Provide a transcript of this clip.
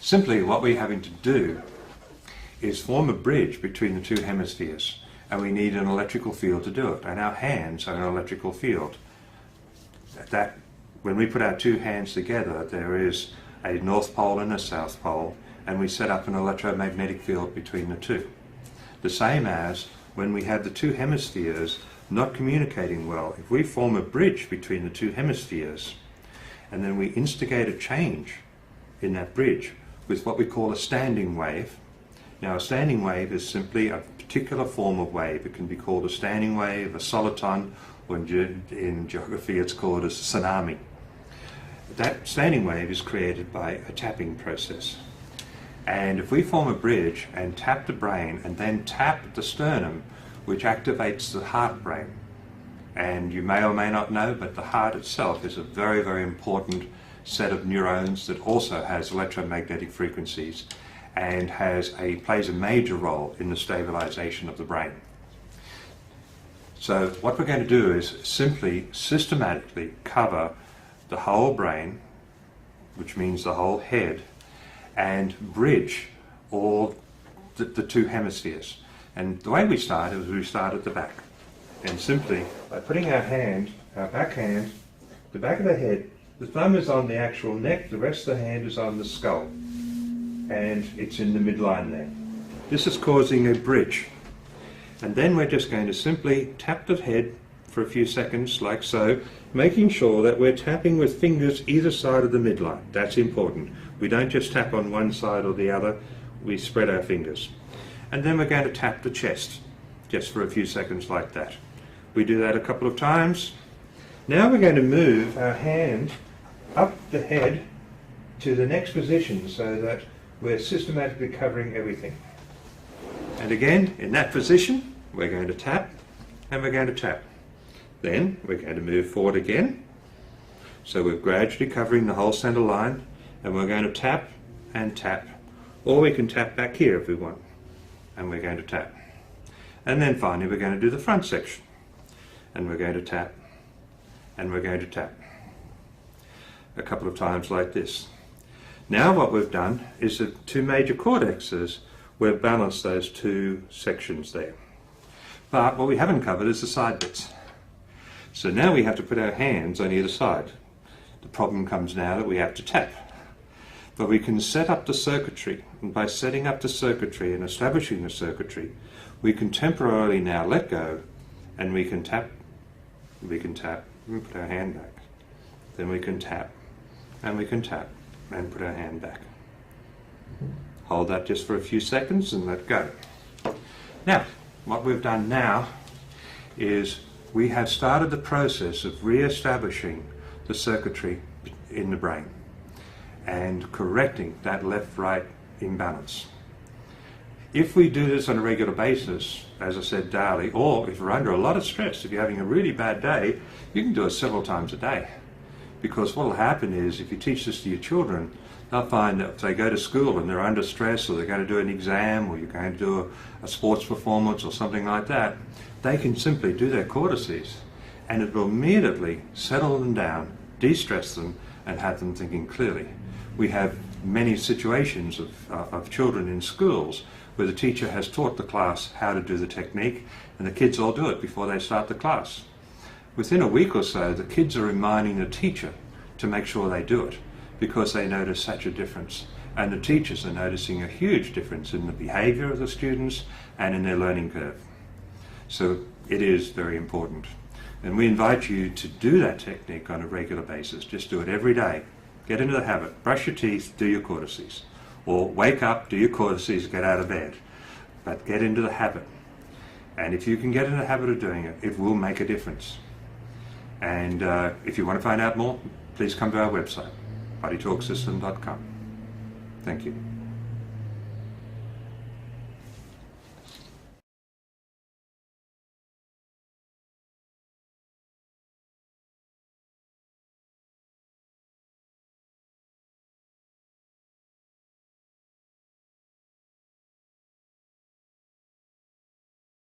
Simply what we're having to do is form a bridge between the two hemispheres, and we need an electrical field to do it, and our hands are an electrical field. When we put our two hands together, there is a north pole and a south pole, and we set up an electromagnetic field between the two. The same as when we have the two hemispheres not communicating well. If we form a bridge between the two hemispheres, and then we instigate a change in that bridge with what we call a standing wave. Now, a standing wave is simply a particular form of wave. It can be called a standing wave, a soliton, or in geography it's called a tsunami. That standing wave is created by a tapping process. And if we form a bridge and tap the brain and then tap the sternum, which activates the heart brain, and you may or may not know, but the heart itself is a very, very important set of neurons that also has electromagnetic frequencies and plays a major role in the stabilization of the brain. So what we're going to do is simply systematically cover the whole brain, which means the whole head, and bridge all the two hemispheres. And the way we start is we start at the back. And simply by putting our hand, our back hand, the back of the head, the thumb is on the actual neck, the rest of the hand is on the skull. And it's in the midline there. This is causing a bridge. And then we're just going to simply tap the head for a few seconds, like so, making sure that we're tapping with fingers either side of the midline. That's important. We don't just tap on one side or the other, we spread our fingers. And then we're going to tap the chest, just for a few seconds like that. We do that a couple of times. Now we're going to move our hand up the head to the next position so that we're systematically covering everything. And again, in that position, we're going to tap and we're going to tap. Then we're going to move forward again. So we're gradually covering the whole center line, and we're going to tap and tap. Or we can tap back here if we want. And we're going to tap. And then finally we're going to do the front section. And we're going to tap and we're going to tap. A couple of times like this. Now what we've done is the two major cortexes, we've balanced those two sections there. But what we haven't covered is the side bits. So now we have to put our hands on either side. The problem comes now that we have to tap. But we can set up the circuitry, and by setting up the circuitry and establishing the circuitry, we can temporarily now let go, and we can tap, and put our hand back. Then we can tap, and we can tap, and put our hand back. Hold that just for a few seconds and let go. Now, what we've done now is we have started the process of re-establishing the circuitry in the brain and correcting that left-right imbalance. If we do this on a regular basis, as I said, daily, or if we're under a lot of stress, if you're having a really bad day, you can do it several times a day. Because what will happen is, if you teach this to your children, they'll find that if they go to school and they're under stress, or they're going to do an exam, or you're going to do a sports performance or something like that, they can simply do their cortices, and it will immediately settle them down, de-stress them, and have them thinking clearly. We have many situations of children in schools where the teacher has taught the class how to do the technique, and the kids all do it before they start the class. Within a week or so, the kids are reminding the teacher to make sure they do it, because they notice such a difference. And the teachers are noticing a huge difference in the behavior of the students and in their learning curve. So it is very important. And we invite you to do that technique on a regular basis. Just do it every day. Get into the habit. Brush your teeth, do your cortices. Or wake up, do your cortices, get out of bed. But get into the habit. And if you can get in the habit of doing it, it will make a difference. And if you want to find out more, please come to our website, bodytalksystem.com. Thank you.